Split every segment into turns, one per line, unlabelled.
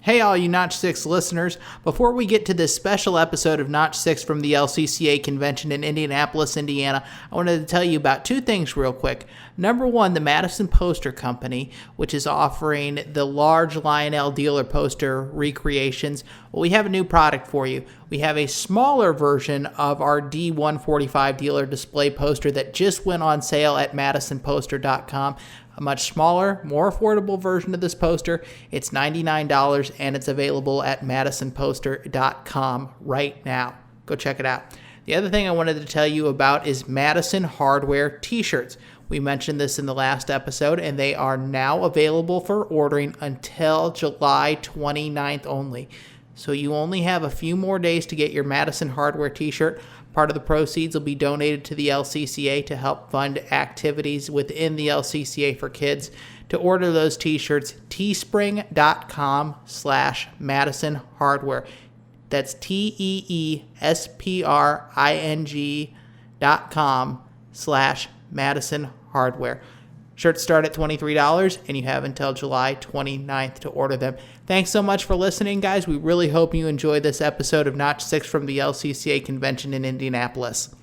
Hey all you Notch 6 listeners, before we get to this special episode of Notch 6 from the LCCA convention in Indianapolis, Indiana, I wanted to tell you about two things real quick. Number one, the Madison Poster Company, which is offering the large Lionel dealer poster recreations. Well, we have a new product for you. We have a smaller version of our D145 dealer display poster that just went on sale at madisonposter.com. A much smaller, more affordable version of this poster. It's $99 and it's available at madisonposter.com right now. Go check it out. The other thing I wanted to tell you about is Madison Hardware t-shirts. We mentioned this in the last episode and they are now available for ordering until July 29th only. So you only have a few more days to get your Madison Hardware t-shirt. Part of the proceeds will be donated to the LCCA to help fund activities within the LCCA for kids. To order those t-shirts, teespring.com/Madison Hardware. That's teespring.com/Madison Hardware. Shirts start at $23, and you have until July 29th to order them. Thanks so much for listening, guys. We really hope you enjoyed this episode of Notch 6 from the LCCA convention in Indianapolis.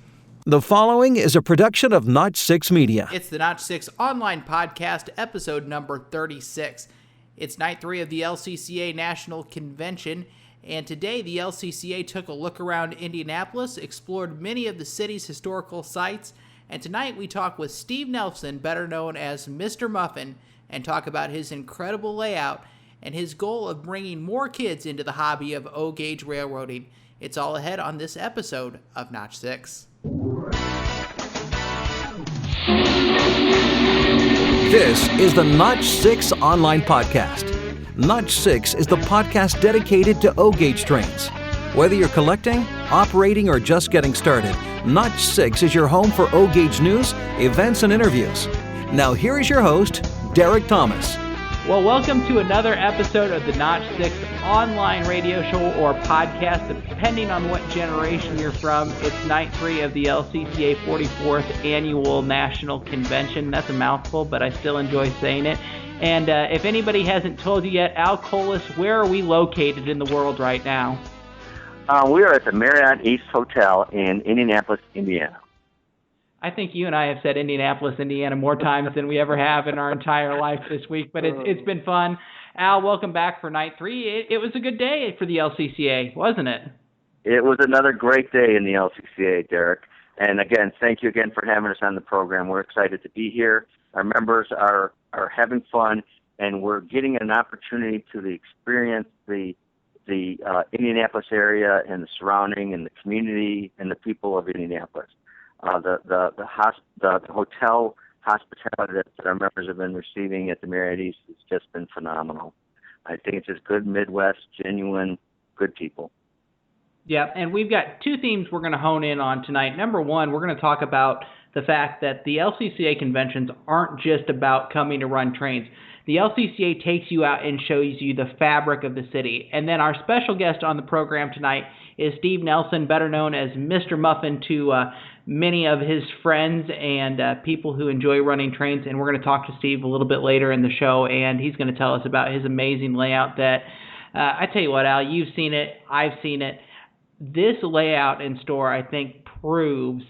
The following is a production of Notch 6 Media.
It's the Notch 6 online podcast, episode number 36. It's night 3 of the LCCA National Convention, and today the LCCA took a look around Indianapolis, explored many of the city's historical sites, and tonight we talk with Steve Nelson, better known as Mr. Muffin, and talk about his incredible layout and his goal of bringing more kids into the hobby of O-gauge railroading. It's all ahead on this episode of Notch 6.
This is the Notch 6 online podcast. Notch 6 is the podcast dedicated to O-gauge trains. Whether you're collecting, operating, or just getting started, Notch 6 is your home for O-gauge news, events, and interviews. Now here is your host, Derek Thomas.
Well, welcome to another episode of the Notch 6 online radio show or podcast, depending on what generation you're from. It's night 3 of the LCCA 44th Annual National Convention. That's a mouthful, but I still enjoy saying it. And if anybody hasn't told you yet, Al Colas, where are we located in the world right now?
We are at the Marriott East Hotel in Indianapolis, Indiana.
I think you and I have said Indianapolis, Indiana more times than we ever have in our entire life this week, but it's been fun. Al, welcome back for night 3. It was a good day for the LCCA, wasn't it?
It was another great day in the LCCA, Derek. And again, thank you again for having us on the program. We're excited to be here. Our members are having fun, and we're getting an opportunity to experience the Indianapolis area and the surrounding and the community and the people of Indianapolis. The hotel hospitality that our members have been receiving at the Marriott East has just been phenomenal. I think it's just good Midwest, genuine, good people.
Yeah, and we've got two themes we're going to hone in on tonight. Number one, we're going to talk about the fact that the LCCA conventions aren't just about coming to run trains. The LCCA takes you out and shows you the fabric of the city. And then our special guest on the program tonight is Steve Nelson, better known as Mr. Muffin to many of his friends and people who enjoy running trains. And we're going to talk to Steve a little bit later in the show, and he's going to tell us about his amazing layout that, I tell you what, Al, you've seen it, I've seen it. This layout in store, I think, proves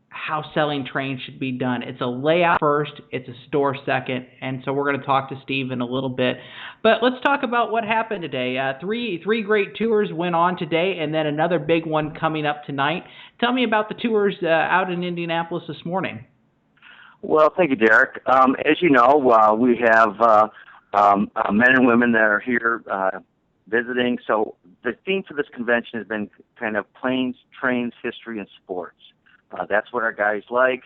how selling trains should be done. It's a layout first, it's a store second, and so we're going to talk to Steve in a little bit. But let's talk about what happened today. Three great tours went on today, and then another big one coming up tonight. Tell me about the tours out in Indianapolis this morning.
Well, thank you, Derek. As you know, we have men and women that are here visiting. So the theme for this convention has been kind of planes, trains, history, and sports. That's what our guys like.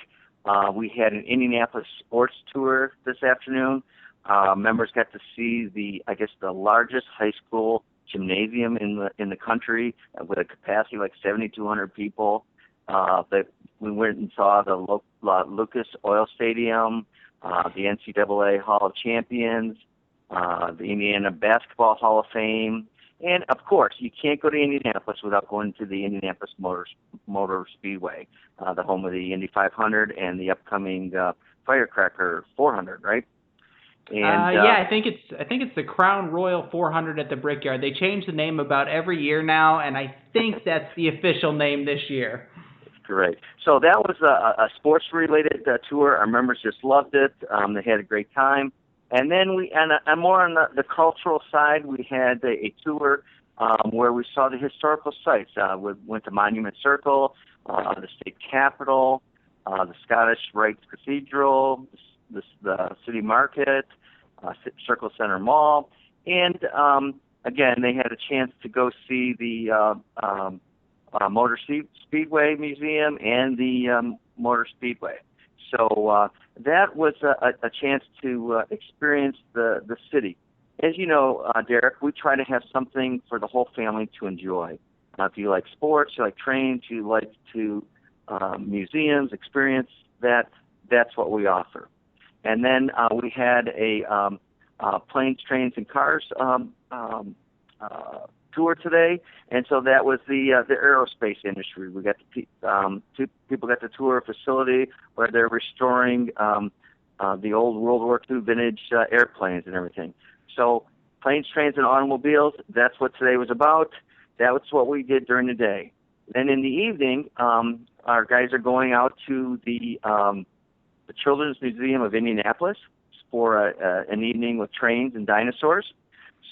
We had an Indianapolis sports tour this afternoon. Members got to see the largest high school gymnasium in the country with a capacity like 7,200 people. We went and saw the Lucas Oil Stadium, the NCAA Hall of Champions, the Indiana Basketball Hall of Fame. And, of course, you can't go to Indianapolis without going to the Indianapolis Motor Speedway, the home of the Indy 500 and the upcoming Firecracker 400, right? And
yeah, I think it's the Crown Royal 400 at the Brickyard. They change the name about every year now, and I think that's the official name this year.
Great. So that was a sports-related tour. Our members just loved it. They had a great time. And then and more on the cultural side, we had a tour where we saw the historical sites. We went to Monument Circle, the state capitol, the Scottish Rites Cathedral, the city market, Circle Center Mall, and again, they had a chance to go see the Motor Speedway Museum and the Motor Speedway. So that was a chance to experience the city. As you know, Derek, we try to have something for the whole family to enjoy. If you like sports, you like trains, you like to museums, experience that, that's what we offer. And then we had a planes, trains, and cars tour today, and so that was the aerospace industry. We got two people got to tour a facility where they're restoring the old World War II vintage airplanes and everything. So planes, trains, and automobiles, that's what today was about. That was what we did during the day. Then in the evening, our guys are going out to the Children's Museum of Indianapolis for an evening with trains and dinosaurs.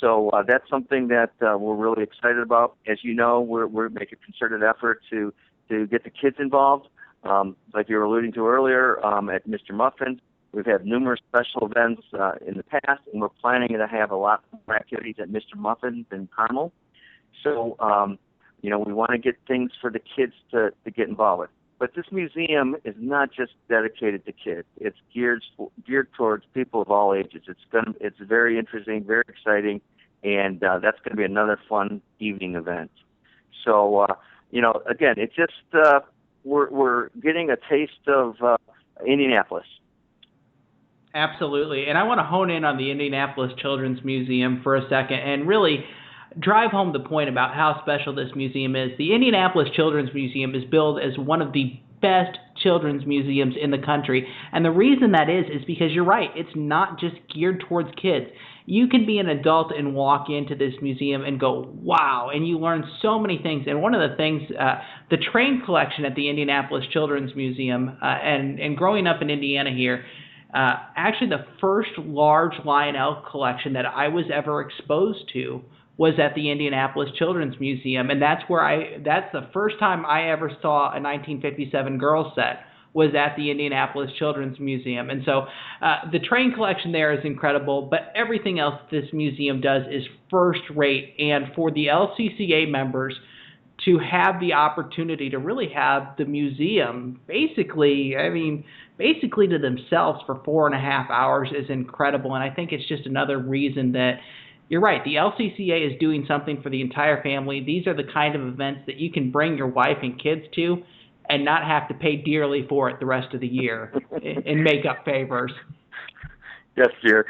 So that's something that we're really excited about. As you know, we're making a concerted effort to get the kids involved. Like you were alluding to earlier, at Mr. Muffins, we've had numerous special events in the past, and we're planning to have a lot more activities at Mr. Muffins in Carmel. So, we want to get things for the kids to get involved with. But this museum is not just dedicated to kids. It's geared towards people of all ages. It's very interesting, very exciting, and that's going to be another fun evening event. So, again, it's just we're getting a taste of Indianapolis.
Absolutely. And I want to hone in on the Indianapolis Children's Museum for a second and really drive home the point about how special this museum is. The Indianapolis Children's Museum is billed as one of the best children's museums in the country. And the reason that is because you're right, it's not just geared towards kids. You can be an adult and walk into this museum and go, wow, and you learn so many things. And one of the things, the train collection at the Indianapolis Children's Museum, and growing up in Indiana here, actually the first large Lionel collection that I was ever exposed to was at the Indianapolis Children's Museum, and that's the first time I ever saw a 1957 girl set was at the Indianapolis Children's Museum. And so the train collection there is incredible, but everything else this museum does is first rate. And for the LCCA members to have the opportunity to really have the museum basically to themselves for 4.5 hours is incredible. And I think it's just another reason that you're right. The LCCA is doing something for the entire family. These are the kind of events that you can bring your wife and kids to and not have to pay dearly for it the rest of the year and make up favors.
Yes, dear.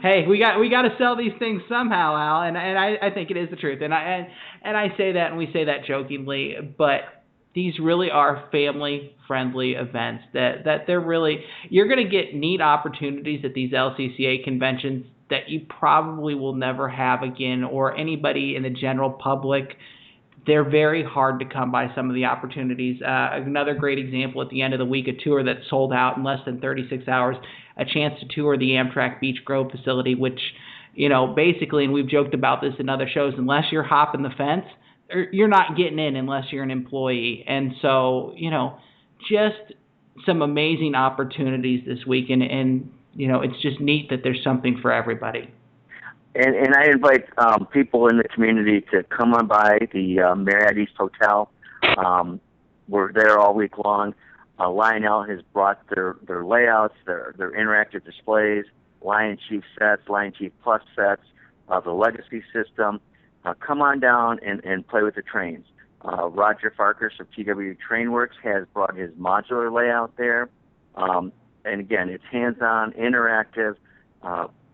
Hey, we got to sell these things somehow, Al, and I think it is the truth. And I say that, and we say that jokingly, but these really are family-friendly events that they're really, you're going to get neat opportunities at these LCCA conventions that you probably will never have again, or anybody in the general public. They're very hard to come by, some of the opportunities. Another great example, at the end of the week, a tour that sold out in less than 36 hours, a chance to tour the Amtrak Beach Grove facility, which, basically, and we've joked about this in other shows, unless you're hopping the fence, you're not getting in unless you're an employee. And so, just some amazing opportunities this week. And it's just neat that there's something for everybody.
And I invite people in the community to come on by the Marriott East Hotel. We're there all week long. Lionel has brought their layouts, their interactive displays, Lion Chief sets, Lion Chief Plus sets, the Legacy system. Come on down and play with the trains. Roger Farkas of TW Trainworks has brought his modular layout there. And again, it's hands-on, interactive.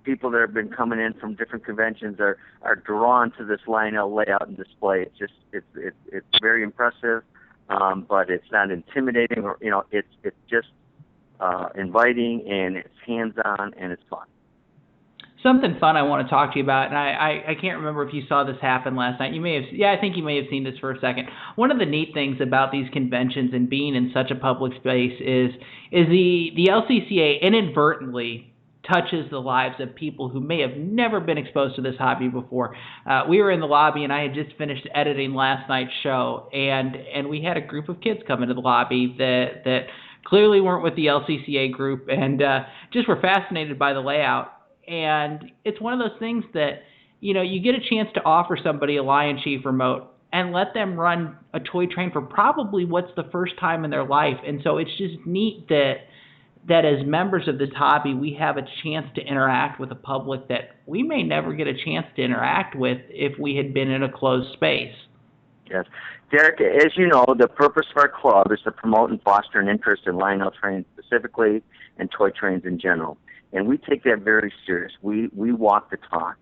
People that have been coming in from different conventions are drawn to this Lionel layout and display. It's very impressive, but it's not intimidating, or it's just inviting, and it's hands-on, and it's fun.
Something fun I want to talk to you about, and I can't remember if you saw this happen last night. You may have, yeah, I think you may have seen this for a second. One of the neat things about these conventions and being in such a public space is the LCCA inadvertently touches the lives of people who may have never been exposed to this hobby before. We were in the lobby, and I had just finished editing last night's show, and we had a group of kids come into the lobby that clearly weren't with the LCCA group and just were fascinated by the layout. And it's one of those things that, you get a chance to offer somebody a Lion Chief remote and let them run a toy train for probably what's the first time in their life. And so it's just neat that as members of this hobby, we have a chance to interact with a public that we may never get a chance to interact with if we had been in a closed space.
Yes. Derek, as you know, the purpose of our club is to promote and foster an interest in Lionel trains specifically and toy trains in general. And we take that very serious. We walk the talk.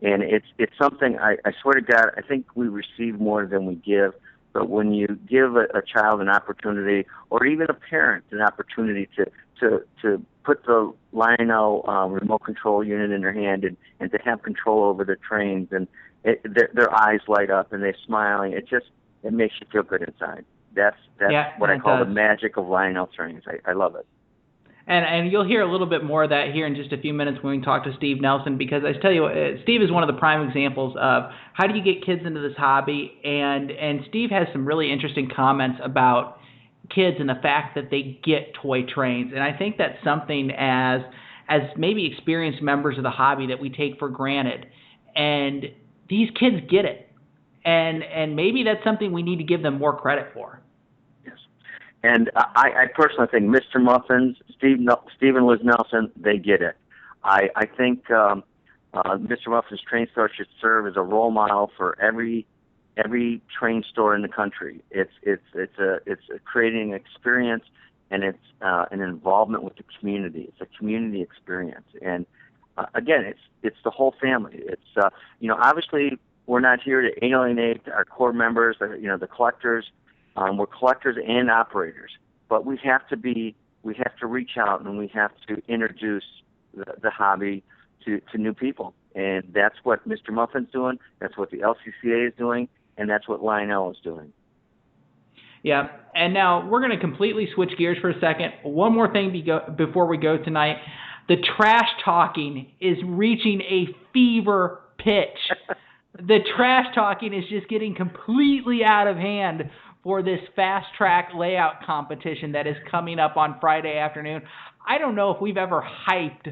And it's something, I swear to God, I think we receive more than we give. But when you give a child an opportunity, or even a parent an opportunity to put the Lionel remote control unit in their hand and to have control over the trains, and their eyes light up and they're smiling, it makes you feel good inside. That's what I call the magic of Lionel trains. I love it.
And you'll hear a little bit more of that here in just a few minutes when we talk to Steve Nelson, because I tell you what, Steve is one of the prime examples of how do you get kids into this hobby, and Steve has some really interesting comments about kids and the fact that they get toy trains. And I think that's something as maybe experienced members of the hobby that we take for granted. And these kids get it. And maybe that's something we need to give them more credit for.
And I personally think Mr. Muffins, Steve and Liz Nelson, they get it. I think Mr. Muffins Train Store should serve as a role model for every train store in the country. It's creating an experience, and it's an involvement with the community. It's a community experience, and again, it's the whole family. It's obviously we're not here to alienate our core members, the collectors. We're collectors and operators, but we have to reach out, and we have to introduce the hobby to new people. And that's what Mr. Muffin's doing, that's what the LCCA is doing, and that's what Lionel is doing.
Yeah, and now we're going to completely switch gears for a second. One more thing before we go tonight. The trash talking is reaching a fever pitch. The trash talking is just getting completely out of hand for this fast track layout competition that is coming up on Friday afternoon. I don't know if we've ever hyped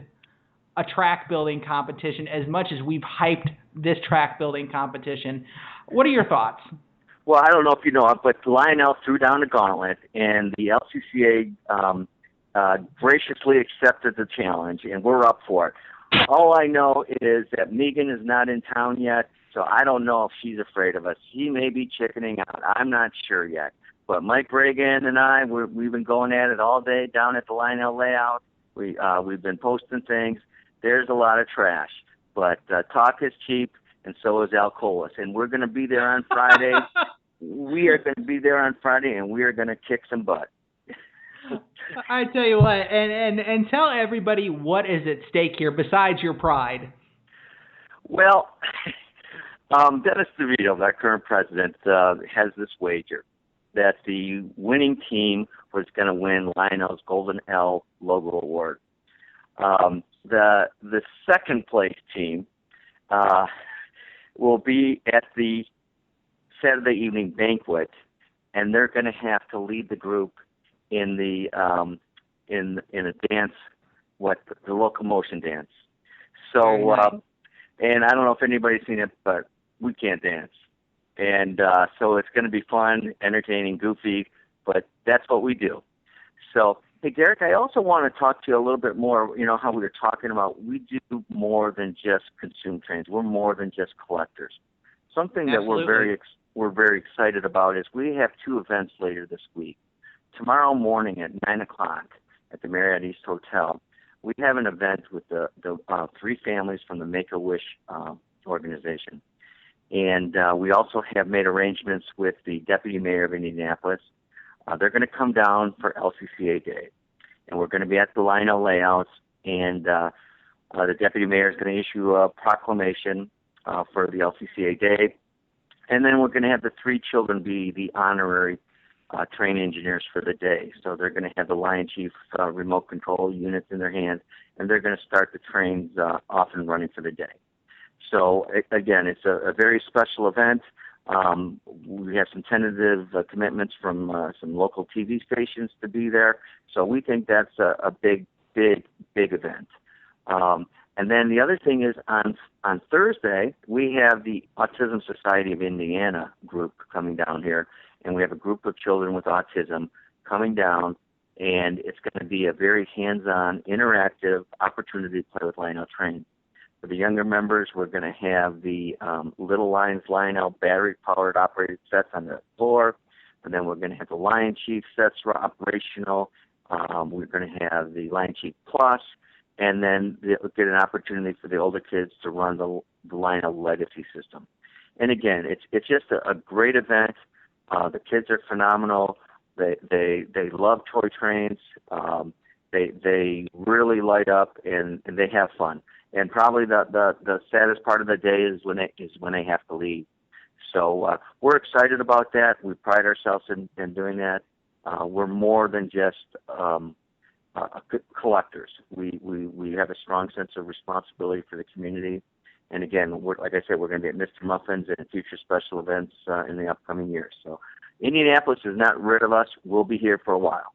a track building competition as much as we've hyped this track building competition. What are your thoughts?
Well, I don't know if you know it, but Lionel threw down the gauntlet, and the LCCA graciously accepted the challenge, and we're up for it. All I know is that Megan is not in town yet, so I don't know if she's afraid of us. She may be chickening out. I'm not sure yet. But Mike Reagan and I, we've been going at it all day down at the Lionel layout. We've been posting things. There's a lot of trash. But talk is cheap, and so is Alcoa's. And we're going to be there on Friday. We are going to be there on Friday, and we are going to kick some butt.
I tell you what, and tell everybody what is at stake here besides your pride.
Well, Dennis DeVito, our current president, has this wager that the winning team was going to win Lionel's Golden L Logo Award. The second place team will be at the Saturday evening banquet, and they're going to have to lead the group in the in a dance, the locomotion dance. So, and I don't know if anybody's seen it, but we can't dance. And so it's going to be fun, entertaining, goofy, but that's what we do. So, hey, Derek, I also want to talk to you a little bit more, how we were talking about we do more than just consume trains. We're more than just collectors. Something
Absolutely.
that we're very excited about is we have two events later this week. Tomorrow morning at 9 o'clock at the Marriott East Hotel, we have an event with the three families from the Make-A-Wish organization. And we also have made arrangements with the Deputy Mayor of Indianapolis. They're going to come down for LCCA Day. and we're going to be at the Lino layouts, and the deputy mayor is going to issue a proclamation for the LCCA Day, and then we're going to have the 3 children be the honorary train engineers for the day. So they're going to have the Lion Chief remote control units in their hands, and they're going to start the trains off and running for the day. So again, it's a very special event. We have some tentative commitments from some local TV stations to be there. So we think that's a big event. And then the other thing is on Thursday, we have the Autism Society of Indiana group coming down here, and we have a group of children with autism coming down, and it's going to be a very hands-on, interactive opportunity to play with Lionel trains. For the younger members, we're going to have the Little Lions Lionel battery-powered operated sets on the floor, and then we're going to have the Lion Chief sets operational. We're going to have the Lion Chief Plus, and then they'll get an opportunity for the older kids to run the Lionel Legacy system. And again, it's just a great event. The kids are phenomenal. They love toy trains. They really light up, and they have fun. And probably the saddest part of the day is when they have to leave. So we're excited about that. We pride ourselves in doing that. We're more than just collectors. We have a strong sense of responsibility for the community. And again, like I said, we're going to be at Mr. Muffins and future special events in the upcoming years. So Indianapolis is not rid of us. We'll be here for a while.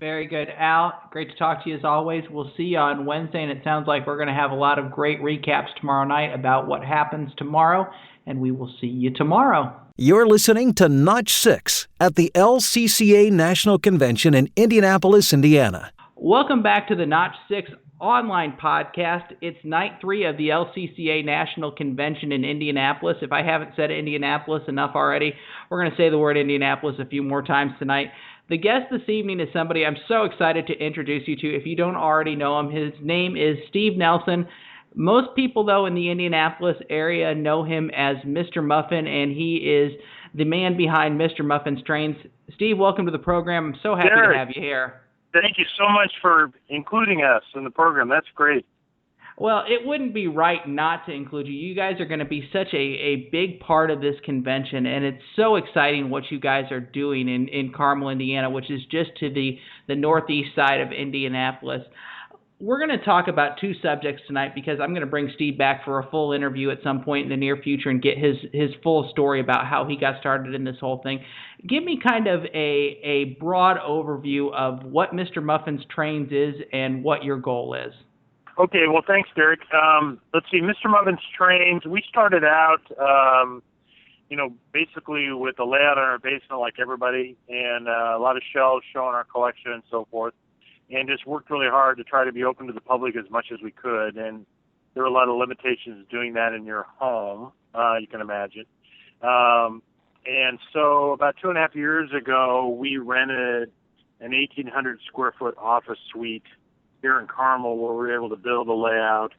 Very good. Al, great to talk to you as always. We'll see you on Wednesday, and it sounds like we're going to have a lot of great recaps tomorrow night about what happens tomorrow, and we will see you tomorrow.
You're listening to Notch 6 at the LCCA National Convention in Indianapolis, Indiana.
Welcome back to the Notch 6 online podcast. It's night 3 of the LCCA National Convention in Indianapolis. If I haven't said Indianapolis enough already, we're going to say the word Indianapolis a few more times tonight. The guest this evening is somebody I'm so excited to introduce you to. If you don't already know him, his name is Steve Nelson. Most people, though, in the Indianapolis area know him as Mr. Muffin, and he is the man behind Mr. Muffin's Trains. Steve, welcome to the program. I'm so happy to have you here.
Thank you so much for including us in the program. That's great.
Well, it wouldn't be right not to include you. You guys are going to be such a big part of this convention, and it's so exciting what you guys are doing in Carmel, Indiana, which is just to the northeast side of Indianapolis. We're going to talk about 2 subjects tonight because I'm going to bring Steve back for a full interview at some point in the near future and get his full story about how he got started in this whole thing. Give me kind of a broad overview of what Mr. Muffin's Trains is and what your goal is.
Okay, well, thanks, Derek. Let's see, Mr. Muffin's Trains, we started out, basically with a layout in our basement like everybody, and a lot of shelves showing our collection and so forth, and just worked really hard to try to be open to the public as much as we could. And there were a lot of limitations doing that in your home, you can imagine. And so about 2.5 years ago, we rented an 1,800 square foot office suite here in Carmel where we were able to build a layout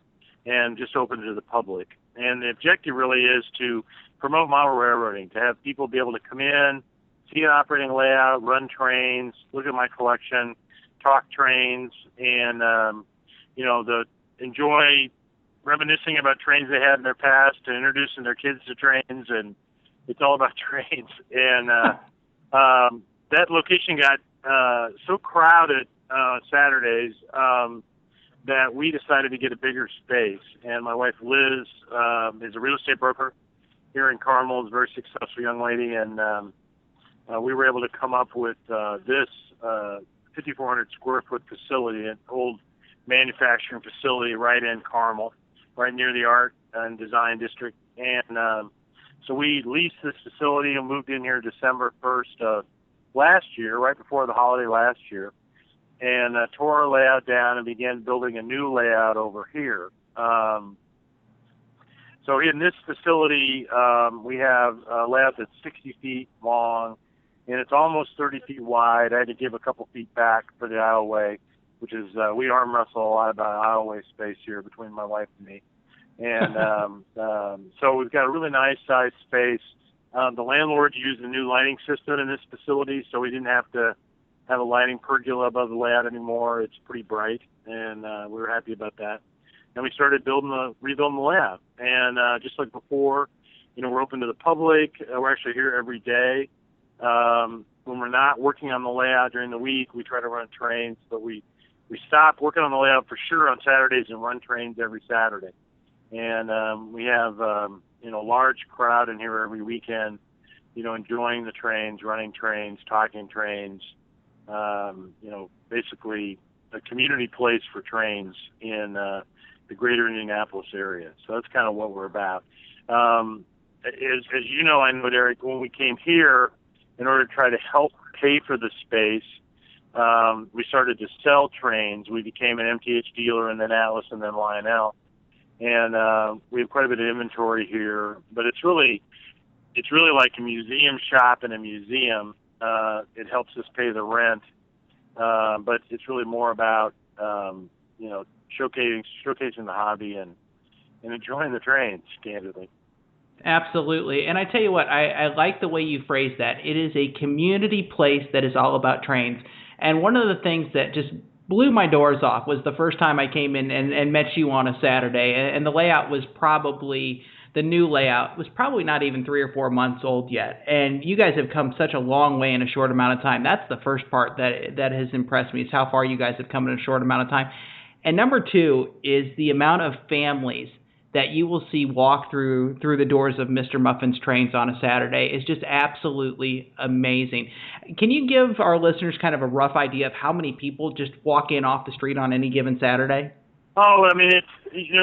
and just open it to the public. And the objective really is to promote model railroading, to have people be able to come in, see an operating layout, run trains, look at my collection, talk trains, and, enjoy reminiscing about trains they had in their past and introducing their kids to trains. And it's all about trains. And that location got so crowded Saturdays that we decided to get a bigger space. And my wife Liz is a real estate broker here in Carmel, is a very successful young lady, and we were able to come up with this 5,400 square foot facility, an old manufacturing facility right in Carmel, right near the Art and Design District. And so we leased this facility and moved in here December 1st of last year, right before the holiday last year, and tore our layout down and began building a new layout over here. So in this facility, we have a layout that's 60 feet long, and it's almost 30 feet wide. I had to give a couple feet back for the aisleway, which is, we arm wrestle a lot about aisleway space here between my wife and me. And so we've got a really nice sized space. The landlord used a new lighting system in this facility, so we didn't have to have a lighting pergola above the layout anymore. It's pretty bright, and we were happy about that. And we started rebuilding the layout. And just like before, we're open to the public. We're actually here every day. When we're not working on the layout during the week, we try to run trains, but we stop working on the layout for sure on Saturdays and run trains every Saturday. And we have a large crowd in here every weekend, enjoying the trains, running trains, talking trains, basically a community place for trains in the greater Indianapolis area. So that's kind of what we're about. As you know, I know, Derek, when we came here, in order to try to help pay for the space, we started to sell trains. We became an MTH dealer, and then Atlas, and then Lionel. And we have quite a bit of inventory here, but it's really like a museum shop in a museum. It helps us pay the rent, but it's really more about showcasing the hobby and enjoying the trains, candidly.
Absolutely. And I tell you what, I like the way you phrase that. It is a community place that is all about trains. And one of the things that just blew my doors off was the first time I came in and met you on a Saturday. And the layout was probably, the new layout was probably not even 3 or 4 months old yet. And you guys have come such a long way in a short amount of time. That's the first part that has impressed me, is how far you guys have come in a short amount of time. And number 2 is the amount of families that you will see walk through the doors of Mr. Muffins Trains on a Saturday is just absolutely amazing. Can you give our listeners kind of a rough idea of how many people just walk in off the street on any given Saturday?
Oh, I mean, it's,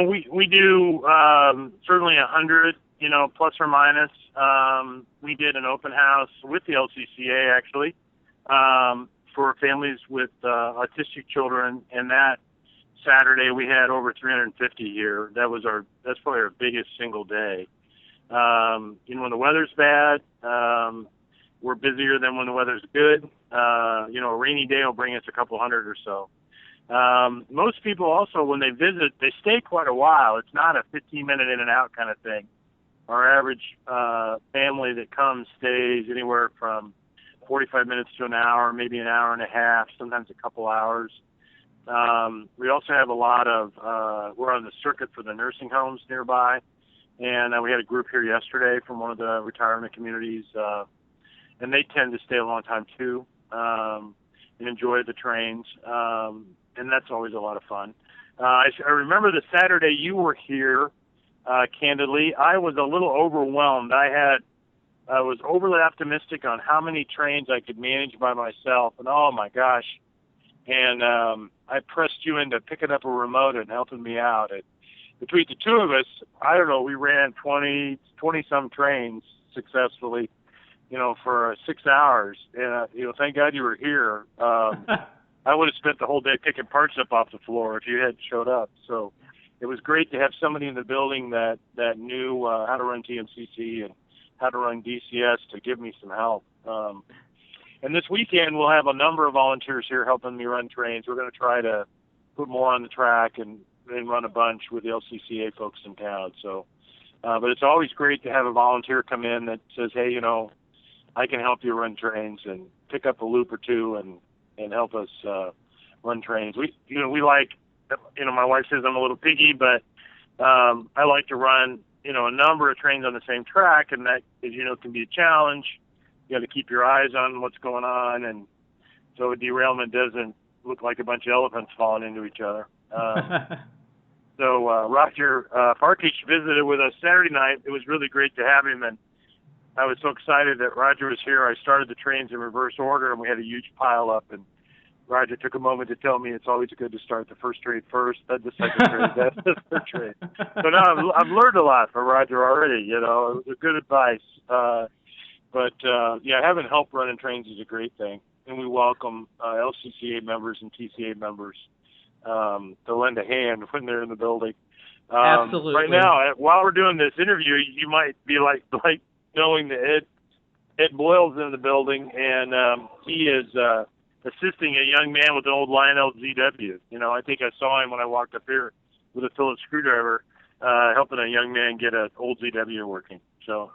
we do certainly 100, plus or minus. We did an open house with the LCCA, actually, for families with autistic children, and that Saturday we had over 350 here. That's probably our biggest single day. When the weather's bad, we're busier than when the weather's good. A rainy day will bring us a couple hundred or so. Most people also, when they visit, they stay quite a while. It's not a 15-minute in and out kind of thing. Our average family that comes stays anywhere from 45 minutes to an hour, maybe an hour and a half, sometimes a couple hours. We also have a lot of, we're on the circuit for the nursing homes nearby, and we had a group here yesterday from one of the retirement communities, and they tend to stay a long time too, and enjoy the trains, and that's always a lot of fun. I remember the Saturday you were here, candidly, I was a little overwhelmed. I was overly optimistic on how many trains I could manage by myself, and oh my gosh. And I pressed you into picking up a remote and helping me out. Between the two of us, I don't know, we ran 20-some trains successfully, for 6 hours. And, thank God you were here. I would have spent the whole day picking parts up off the floor if you hadn't showed up. So it was great to have somebody in the building that knew how to run TMCC and how to run DCS to give me some help. And this weekend, we'll have a number of volunteers here helping me run trains. We're going to try to put more on the track and run a bunch with the LCCA folks in town. So, but it's always great to have a volunteer come in that says, hey, I can help you run trains and pick up a loop or two and help us run trains. We like, my wife says I'm a little piggy, but I like to run, a number of trains on the same track, and that, as can be a challenge. You got to keep your eyes on what's going on, and so a derailment doesn't look like a bunch of elephants falling into each other. So Roger Farkich visited with us Saturday night. It was really great to have him, and I was so excited that Roger was here. I started the trains in reverse order, and we had a huge pile up, and Roger took a moment to tell me it's always good to start the first trade first, then the second trade, then the third trade. So now I've learned a lot from Roger already. It was good advice. But having help running trains is a great thing, and we welcome LCCA members and TCA members to lend a hand when they're in the building.
Absolutely.
Right now, while we're doing this interview, you might be like knowing that Ed Boyle's in the building, and he is assisting a young man with an old Lionel ZW. I think I saw him when I walked up here with a Phillips screwdriver, helping a young man get an old ZW working. So.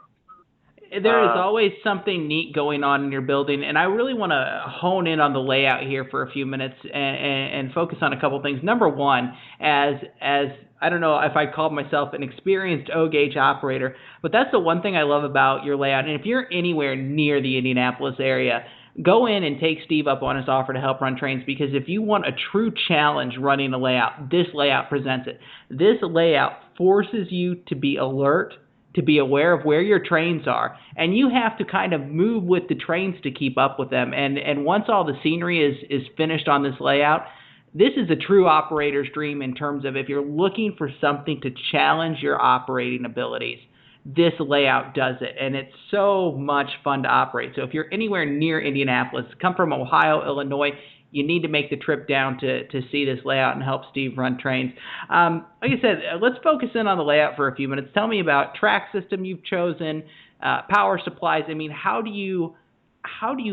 There is always something neat going on in your building, and I really want to hone in on the layout here for a few minutes and focus on a couple things. Number one, as I don't know if I called myself an experienced O-gauge operator, but that's the one thing I love about your layout. And if you're anywhere near the Indianapolis area, go in and take Steve up on his offer to help run trains, because if you want a true challenge running a layout, this layout presents it. This layout forces you to be alert, to be aware of where your trains are, and you have to kind of move with the trains to keep up with them. And once all the scenery is finished on this layout, this is a true operator's dream in terms of if you're looking for something to challenge your operating abilities, this layout does it, and it's so much fun to operate. So if you're anywhere near Indianapolis, come from Ohio, Illinois, you need to make the trip down to see this layout and help Steve run trains. Like I said, let's focus in on the layout for a few minutes. Tell me about track system you've chosen, power supplies. I mean, how do you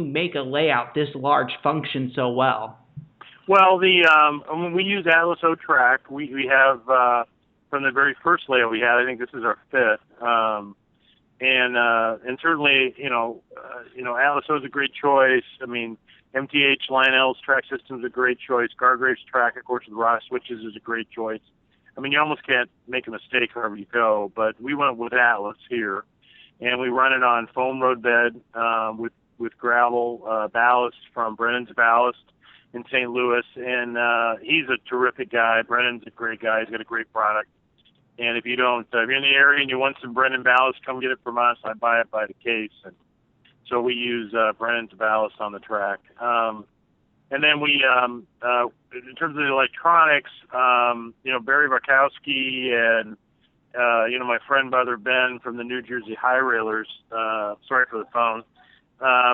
make a layout this large function so well?
Well, we use Atlas O-Track. We have from the very first layout we had. I think this is our fifth, and certainly Atlas O is a great choice. I mean, MTH Lionel's track system is a great choice. Gargrave's track, of course, with raw switches is a great choice. I mean, you almost can't make a mistake wherever you go. But we went with Atlas here, and we run it on foam roadbed with gravel ballast from Brennan's Ballast in St. Louis, and he's a terrific guy. Brennan's a great guy. He's got a great product. And if you're in the area and you want some Brennan ballast, come get it from us. I buy it by the case. And so we use Brennan's ballast on the track. And then we, in terms of the electronics, Barry Varkowski and, my friend Brother Ben from the New Jersey High Railers, sorry for the phone,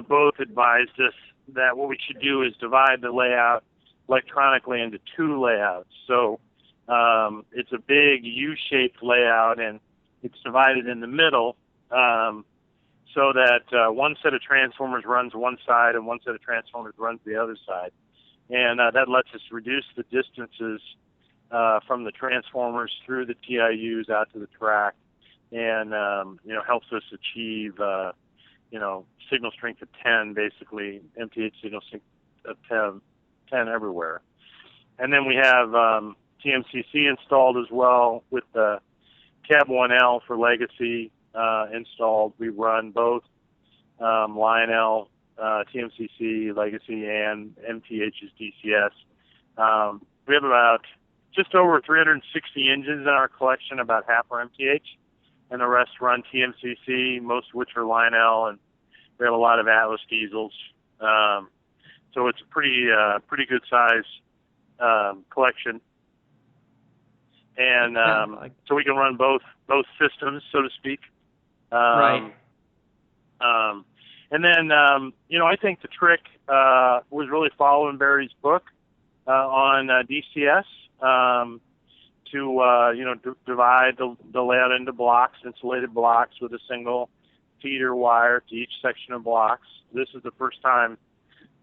both advised us that what we should do is divide the layout electronically into two layouts. So it's a big U-shaped layout, and it's divided in the middle so that one set of transformers runs one side and one set of transformers runs the other side. And that lets us reduce the distances from the transformers through the TIUs out to the track, and helps us achieve signal strength of 10, basically, MTH signal strength of 10 everywhere. And then we have TMCC installed as well with the Cab 1L for Legacy installed. We run both Lionel, TMCC, Legacy, and MTH's DCS. We have about just over 360 engines in our collection, about half are MTH, and the rest run TMCC, most of which are Lionel, and we have a lot of Atlas diesels. So it's a pretty good size collection. And so we can run both systems, so to speak.
Right.
And then, I think the trick was really following Barry's book on DCS to divide the layout into blocks, insulated blocks with a single feeder wire to each section of blocks. This is the first time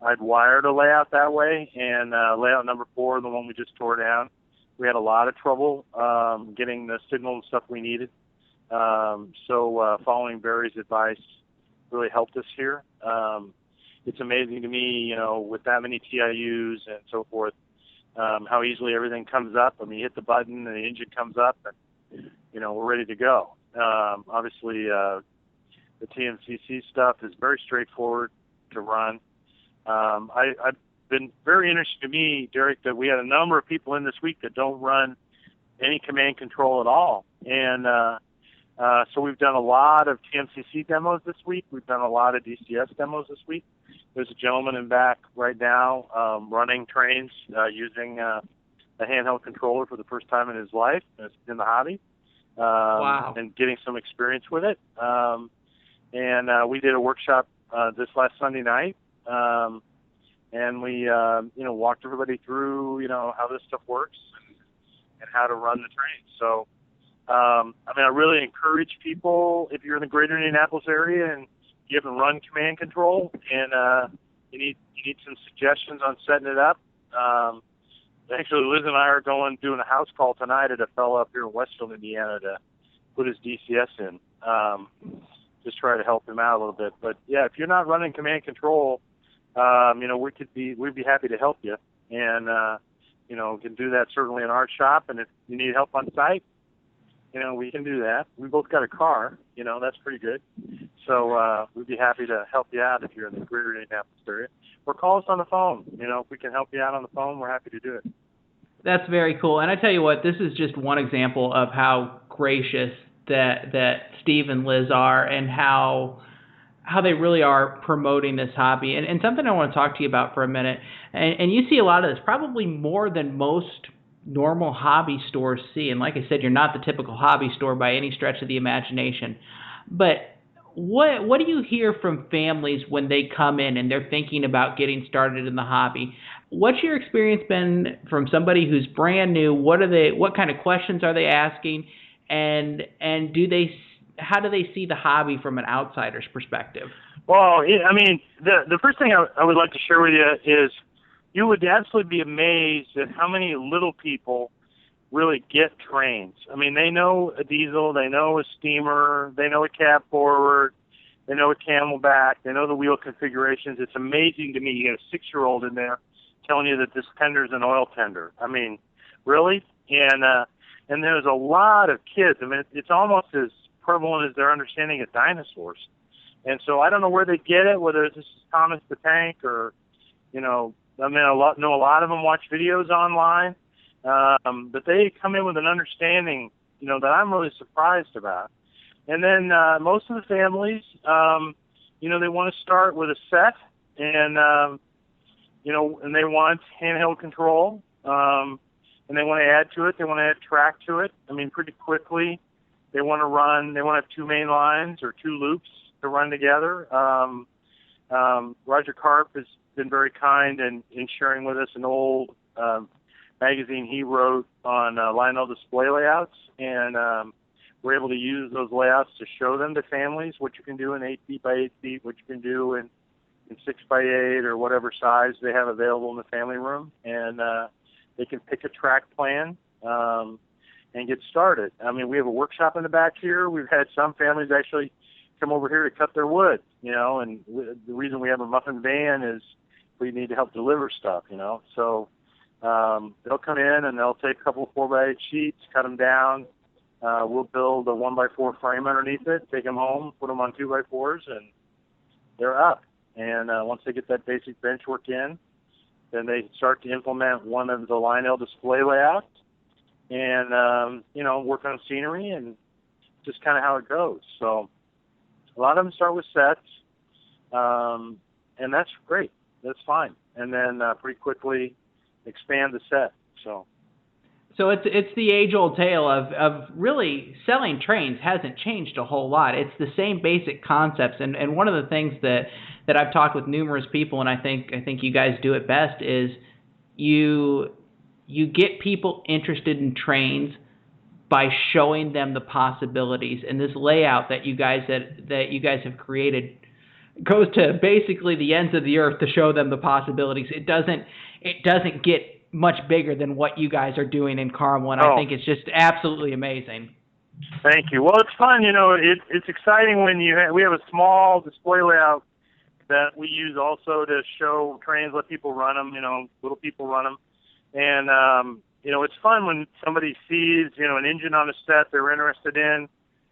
I'd wired a layout that way, and layout number 4, the one we just tore down, we had a lot of trouble getting the signal and stuff we needed. So following Barry's advice really helped us here. It's amazing to me, with that many TIUs and so forth, how easily everything comes up. I mean, you hit the button and the engine comes up, and we're ready to go. Obviously, the TMCC stuff is very straightforward to run. I've been very interesting to me, Derek, that we had a number of people in this week that don't run any command control at all. And so we've done a lot of TMCC demos this week. We've done a lot of DCS demos this week. There's a gentleman in back right now running trains using a handheld controller for the first time in his life in the hobby.
Wow.
And getting some experience with it. And we did a workshop this last Sunday night. And we, walked everybody through, how this stuff works and how to run the train. So, I really encourage people, if you're in the greater Indianapolis area and you haven't run command control and you need some suggestions on setting it up. Actually, Liz and I are doing a house call tonight at a fellow up here in Westfield, Indiana, to put his DCS in. just try to help them out a little bit. But yeah, if you're not running command control, we'd be happy to help you, and can do that certainly in our shop. And if you need help on site, we can do that. We both got a car, that's pretty good. So we'd be happy to help you out if you're in the greater Indianapolis area. Or call us on the phone. If we can help you out on the phone, we're happy to do it.
That's very cool. And I tell you what, this is just one example of how gracious that Steve and Liz are, and how they really are promoting this hobby. And something I want to talk to you about for a minute, and you see a lot of this, probably more than most normal hobby stores see. And like I said, you're not the typical hobby store by any stretch of the imagination. But what do you hear from families when they come in and they're thinking about getting started in the hobby? What's your experience been from somebody who's brand new? What kind of questions are they asking? And how do they see the hobby from an outsider's perspective?
Well, I mean, the first thing I would like to share with you is you would absolutely be amazed at how many little people really get trains. I mean, they know a diesel, they know a steamer, they know a cab forward, they know a camelback, they know the wheel configurations. It's amazing to me. You get a 6-year-old in there telling you that this tender is an oil tender. I mean, really? And there's a lot of kids. I mean, it's almost as prevalent as their understanding of dinosaurs. And so I don't know where they get it, whether this is Thomas the Tank or, I mean, a lot of them watch videos online, but they come in with an understanding, that I'm really surprised about. And then most of the families, they want to start with a set, and and they want handheld control, and they want to add to it. They want to add track to it. I mean, pretty quickly. They want to have 2 main lines or 2 loops to run together. Roger Karp has been very kind in sharing with us an old magazine he wrote on Lionel display layouts, and we're able to use those layouts to show them to families what you can do in 8 feet by 8 feet, what you can do in 6 by 8 or whatever size they have available in the family room, and they can pick a track plan and get started. I mean, we have a workshop in the back here. We've had some families actually come over here to cut their wood, and the reason we have a muffin van is we need to help deliver stuff, So they'll come in and they'll take a couple of 4x8 sheets, cut them down. We'll build a 1x4 frame underneath it, take them home, put them on 2x4s, and they're up. And once they get that basic bench work in, then they start to implement one of the Lionel display layouts and, work on scenery, and just kind of how it goes. So a lot of them start with sets, and that's great. That's fine. And then pretty quickly expand the set. So it's the age-old tale of really selling trains hasn't changed a whole lot. It's the same basic concepts. And one of the things that I've talked with numerous people, and I think you guys do it best, is you get people interested in trains by showing them the possibilities. And this layout that you guys have created goes to basically the ends of the earth to show them the possibilities. It doesn't get much bigger than what you guys are doing in Carmel, and I think it's just absolutely amazing. Thank you. Well, it's fun. It's exciting when we have a small display layout that we use also to show trains, let people run them. Little people run them, and it's fun when somebody sees an engine on a set they're interested in.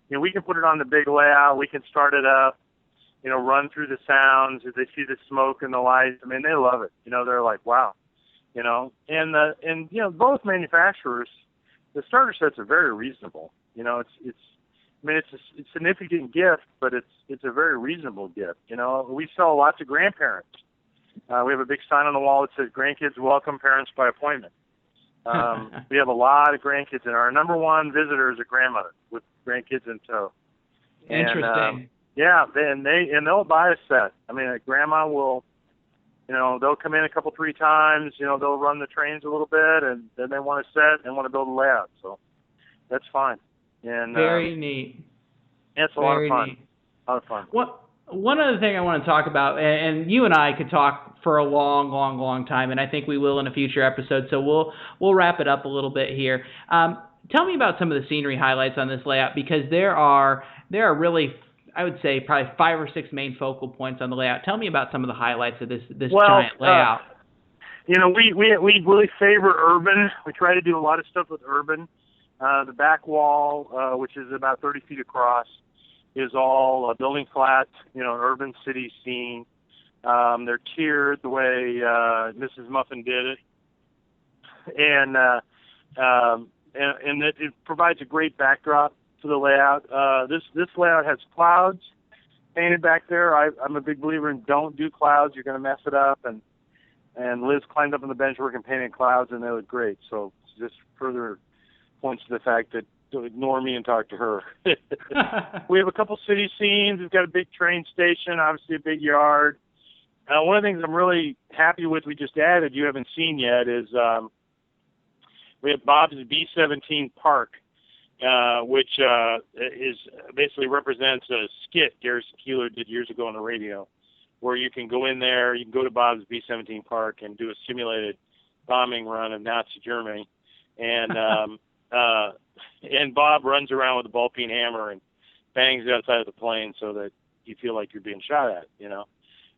We can put it on the big layout. We can start it up. Run through the sounds. If they see the smoke and the lights, I mean, they love it. They're like, wow. And both manufacturers, the starter sets are very reasonable. It's a significant gift, but it's a very reasonable gift. We sell lots to grandparents. We have a big sign on the wall that says "Grandkids welcome, parents by appointment." We have a lot of grandkids, and our number one visitor is a grandmother with grandkids in tow.
Interesting.
And they'll buy a set. I mean, grandma will. They'll come in 3 times, they'll run the trains a little bit, and then they want a set and want to build a layout. So that's fine. And
very neat.
It's a lot of fun.
One other thing I want to talk about, and you and I could talk for a long, long, long time, and I think we will in a future episode, so we'll wrap it up a little bit here. Tell me about some of the scenery highlights on this layout, because there are really I would say probably 5 or 6 main focal points on the layout. Tell me about some of the highlights of this giant layout.
We really favor urban. We try to do a lot of stuff with urban. The back wall, which is about 30 feet across, is all building flats, urban city scene. They're tiered the way Mrs. Muffin did it. And it provides a great backdrop to the layout. This layout has clouds painted back there. I'm a big believer in don't do clouds. You're going to mess it up. And Liz climbed up on the benchwork and painted clouds, and they look great. So just further points to the fact that don't ignore me and talk to her. We have a couple city scenes. We've got a big train station, obviously a big yard. One of the things I'm really happy with, we just added, you haven't seen yet, is we have Bob's B-17 Park, which is basically represents a skit Gary Keeler did years ago on the radio, where you can go in there, you can go to Bob's B-17 Park and do a simulated bombing run of Nazi Germany. And and Bob runs around with a ball-peen hammer and bangs outside of the plane so that you feel like you're being shot at,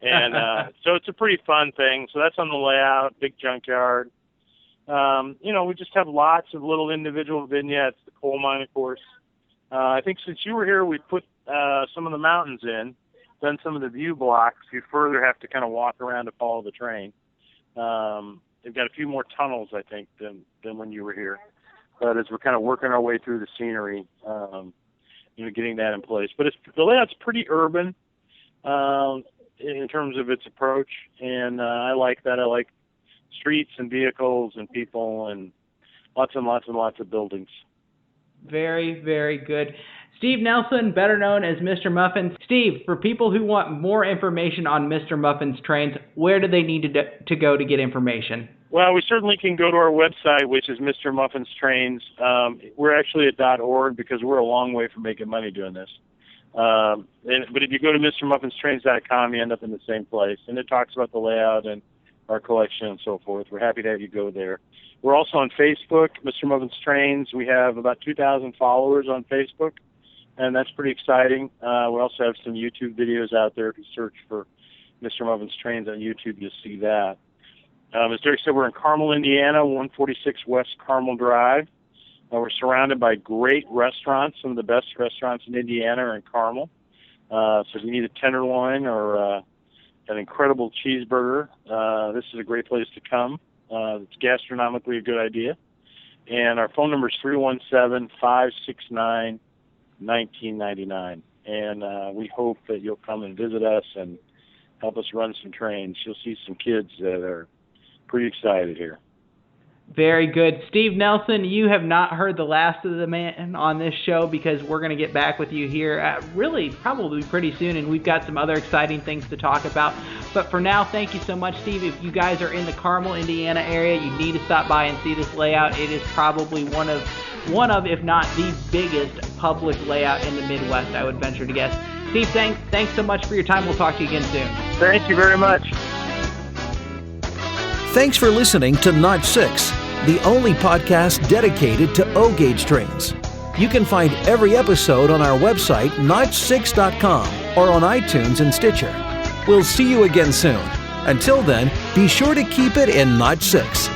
And so it's a pretty fun thing. So that's on the layout, big junkyard. We just have lots of little individual vignettes, the coal mine, of course. I think since you were here, we put some of the mountains in, done some of the view blocks. You further have to kind of walk around to follow the train. They've got a few more tunnels, I think, than when you were here. But as we're kind of working our way through the scenery, getting that in place. But the layout's pretty urban in terms of its approach, and I like that. I like streets and vehicles and people and lots and lots and lots of buildings.
Very, very good. Steve Nelson, better known as Mr. Muffins. Steve, for people who want more information on Mr. Muffins trains, where do they need to go to get information?
Well, we certainly can go to our website, which is Mr. Muffins Trains. We're actually at .org because we're a long way from making money doing this. But if you go to MrMuffinsTrains.com, you end up in the same place. And it talks about the layout and our collection and so forth. We're happy to have you go there. We're also on Facebook, Mr. Muffins Trains. We have about 2,000 followers on Facebook, and that's pretty exciting. We also have some YouTube videos out there. If you search for Mr. Muffins Trains on YouTube, you'll see that. As Derek said, we're in Carmel, Indiana, 146 West Carmel Drive. We're surrounded by great restaurants. Some of the best restaurants in Indiana are in Carmel. So if you need a tenderloin or an incredible cheeseburger, this is a great place to come. It's gastronomically a good idea. And our phone number is 317-569-1999. And we hope that you'll come and visit us and help us run some trains. You'll see some kids that are pretty excited here.
Very good. Steve Nelson, you have not heard the last of the man on this show because we're going to get back with you here really probably pretty soon, and we've got some other exciting things to talk about. But for now, thank you so much, Steve. If you guys are in the Carmel, Indiana area, you need to stop by and see this layout. It is probably one of, if not the biggest public layout in the Midwest, I would venture to guess. Steve, thanks so much for your time. We'll talk to you again soon.
Thank you very much.
Thanks for listening to Notch 6, the only podcast dedicated to O-gauge trains. You can find every episode on our website, notch6.com, or on iTunes and Stitcher. We'll see you again soon. Until then, be sure to keep it in Notch 6.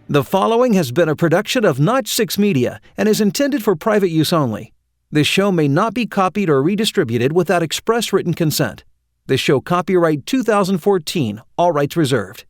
The following has been a production of Notch 6 Media and is intended for private use only. This show may not be copied or redistributed without express written consent. This show copyright 2014, all rights reserved.